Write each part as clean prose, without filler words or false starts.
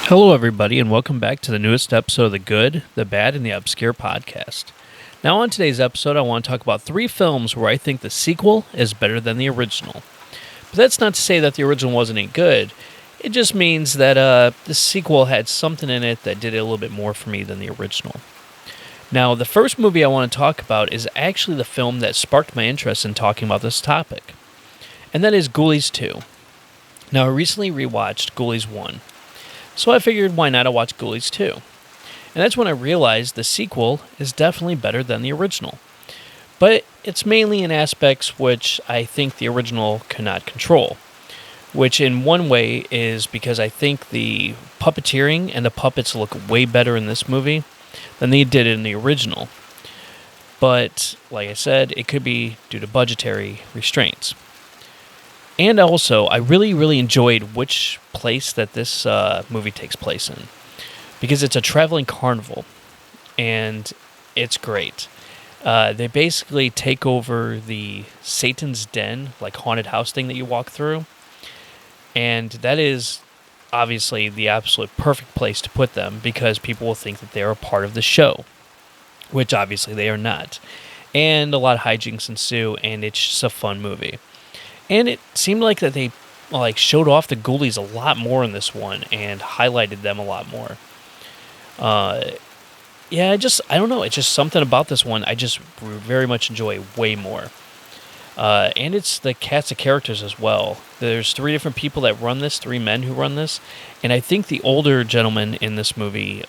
Hello, everybody, and welcome back to the newest episode of the Good, the Bad, and the Obscure podcast. Now, on today's episode, I want to talk about 3 films where I think the sequel is better than the original. But that's not to say that the original wasn't any good. It just means that the sequel had something in it that did it a little bit more for me than the original. Now, the first movie I want to talk about is actually the film that sparked my interest in talking about this topic, and that is Ghoulies 2. Now, I recently rewatched Ghoulies 1. So I figured, why not watch Ghoulies 2? And that's when I realized the sequel is definitely better than the original. But it's mainly in aspects which I think the original cannot control. Which in one way is because I think the puppeteering and the puppets look way better in this movie than they did in the original. But, like I said, it could be due to budgetary restraints. And also, I really enjoyed which place that this movie takes place in. Because it's a traveling carnival. And it's great. They basically take over the Satan's Den, like haunted house thing that you walk through. And that is obviously the absolute perfect place to put them because people will think that they are a part of the show. Which obviously they are not. And a lot of hijinks ensue, and it's just a fun movie. And it seemed like that they showed off the Ghoulies a lot more in this one and highlighted them a lot more. I don't know. It's just something about this one I just very much enjoy way more. And it's the cast of characters as well. There's 3 different people that run this, 3 men who run this. And I think the older gentleman in this movie,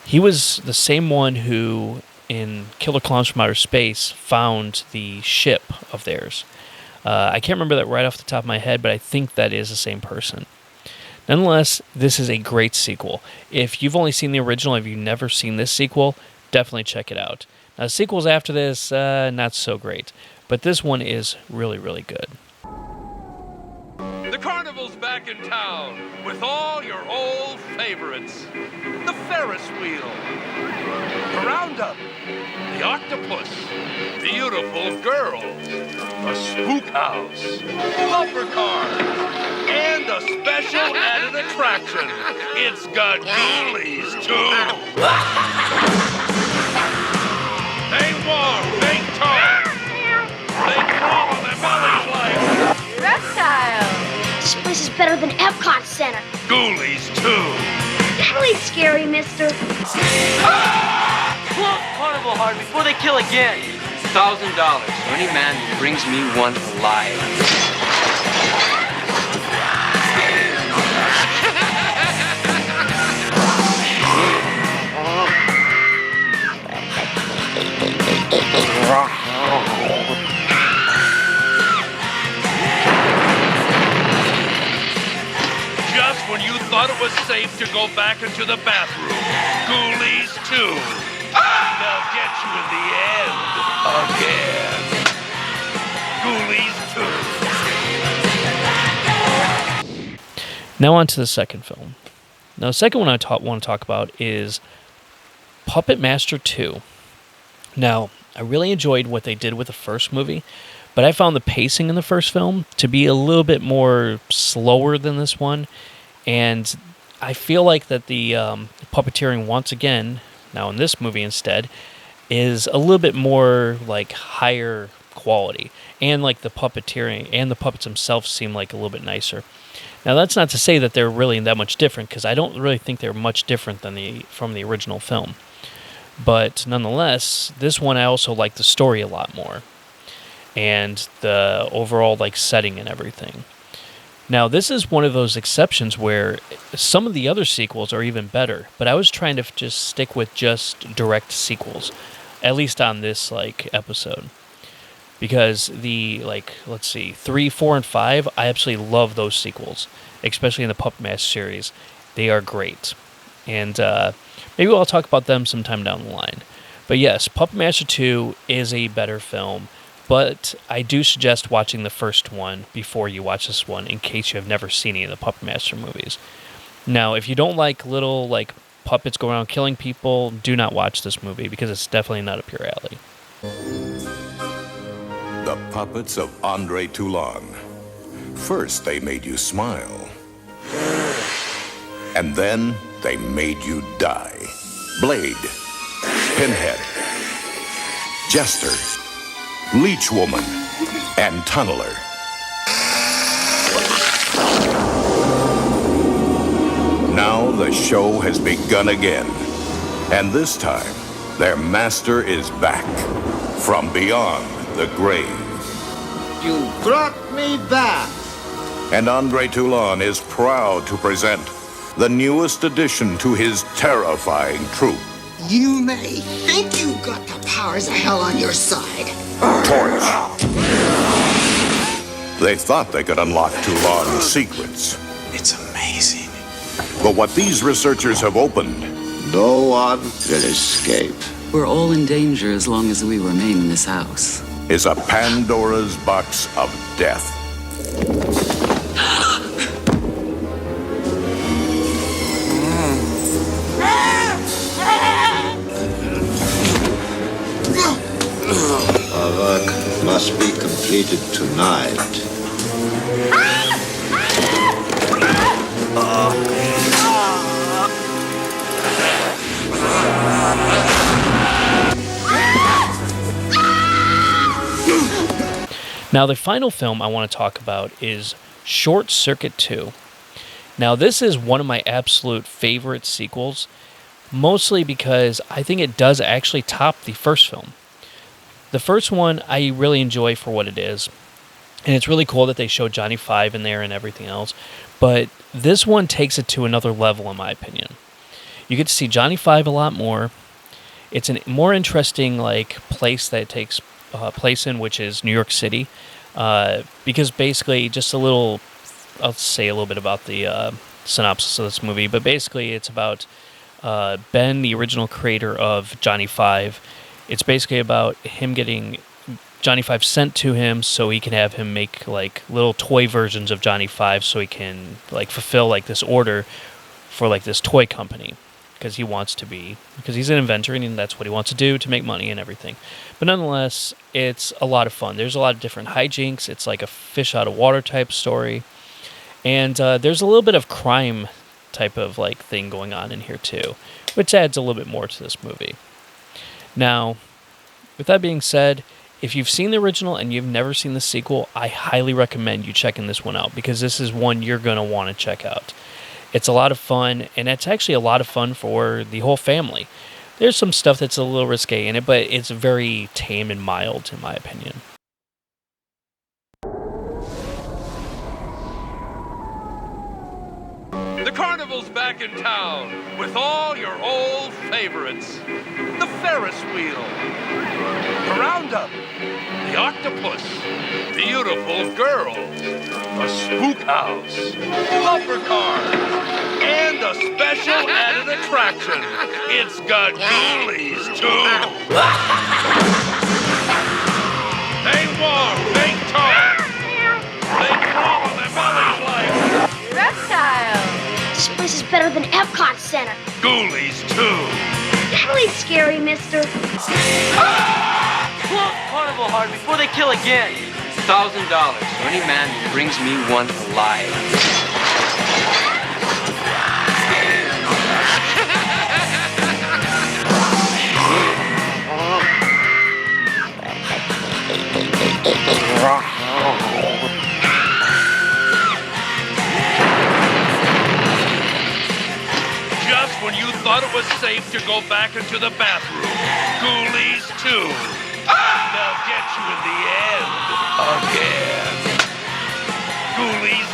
he was the same one who, in Killer Clowns from Outer Space, found the ship of theirs. I can't remember that right off the top of my head, but I think that is the same person. Nonetheless, this is a great sequel. If you've only seen the original, if you've never seen this sequel, definitely check it out. Now, sequels after this, not so great. But this one is really good. The carnival's back in town with all your old favorites. The Ferris wheel, the Roundup, the octopus, beautiful girls, a spook house, bumper cars, and a special added attraction. It's got Ghoulies too. They walk, they talk, they crawl on their bellies like Reptile. This place is better than Epcot Center. Ghoulies too. Really scary, mister. Pull up Carnival hard before they kill again. $1,000 for any man who brings me one alive. Just when you thought it was safe to go back into the bathroom, Ghoulies 2. They'll get you in the end again. Ghoulies 2. Now on to the second film. Now, the second one I want to talk about is Puppet Master 2. Now, I really enjoyed what they did with the first movie, but I found the pacing in the first film to be a little bit more slower than this one, and I feel like that the puppeteering once again, now in this movie instead, is a little bit more like higher quality, and like the puppeteering and the puppets themselves seem like a little bit nicer. Now, that's not to say that they're really that much different, because I don't really think they're much different than from the original film. But nonetheless, this one I also like the story a lot more, and the overall setting and everything. Now, this is one of those exceptions where some of the other sequels are even better, but I was trying to just stick with just direct sequels, at least on this episode. Because the 3, 4, and 5, I absolutely love those sequels, especially in the Puppet Master series. They are great. And maybe I'll talk about them sometime down the line. But yes, Puppet Master 2 is a better film, but I do suggest watching the first one before you watch this one in case you have never seen any of the Puppet Master movies. Now, if you don't like little puppets going around killing people, do not watch this movie because it's definitely not up your alley. The Puppets of Andre Toulon. First, they made you smile. And then they made you die. Blade, Pinhead, Jester, Leech Woman, and Tunneler. Now the show has begun again. And this time, their master is back from beyond the grave. You brought me back. And Andre Toulon is proud to present the newest addition to his terrifying troupe. You may think you got the powers of hell on your side. Torch. They thought they could unlock Toulon's secrets. It's amazing. But what these researchers have opened, No one will escape. We're all in danger as long as we remain in this house. is a Pandora's box of death. Our work must be completed tonight. Now, the final film I want to talk about is Short Circuit 2. Now, this is one of my absolute favorite sequels, mostly because I think it does actually top the first film. The first one I really enjoy for what it is, and it's really cool that they show Johnny Five in there and everything else, but this one takes it to another level in my opinion. You get to see Johnny Five a lot more. It's a more interesting place that it takes place in, which is New York City, because basically I'll say a little bit about the synopsis of this movie, but basically it's about Ben, the original creator of Johnny Five. It's basically about him getting Johnny Five sent to him so he can have him make little toy versions of Johnny Five so he can fulfill this order for this toy company. Because he's an inventor and that's what he wants to do to make money and everything. But nonetheless, it's a lot of fun. There's a lot of different hijinks. It's like a fish out of water type story. And there's a little bit of crime type of thing going on in here too, which adds a little bit more to this movie. Now, with that being said, if you've seen the original and you've never seen the sequel, I highly recommend you checking this one out because this is one you're going to want to check out. It's a lot of fun, and it's actually a lot of fun for the whole family. There's some stuff that's a little risque in it, but it's very tame and mild, in my opinion. The carnival's back in town with all your old favorites. The Ferris wheel, the Roundup, the octopus, beautiful girls, a spook house, bumper cars, and a special added attraction. It's got ghoulies, too. They walk, they talk, they crawl on their bellies like Reptile. This place is better than Epcot Center. ghoulies, too. Really scary, mister. Close carnival hard before they kill again. $1,000 for any man who brings me one alive. Just when you thought it was safe to go back into the bathroom, ghoulies, too. They'll get you in the end. Again. Ghoulies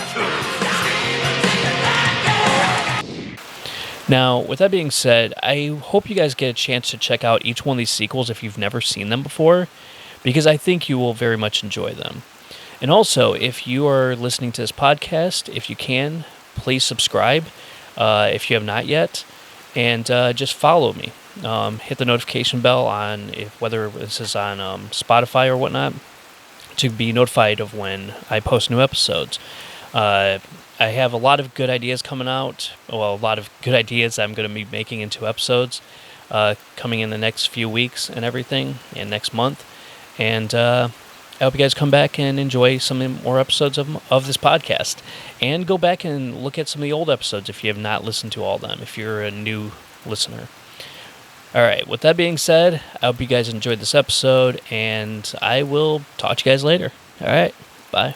2. Now, with that being said, I hope you guys get a chance to check out each one of these sequels if you've never seen them before, because I think you will very much enjoy them. And also, if you are listening to this podcast, if you can, please subscribe if you have not yet, and just follow me. Hit the notification bell on whether this is on Spotify or whatnot to be notified of when I post new episodes. I have a lot of good ideas coming out. Well, a lot of good ideas I'm going to be making into episodes coming in the next few weeks and everything, and next month. And I hope you guys come back and enjoy some more episodes of this podcast. And go back and look at some of the old episodes if you have not listened to all of them, if you're a new listener. All right, with that being said, I hope you guys enjoyed this episode, and I will talk to you guys later. All right, bye.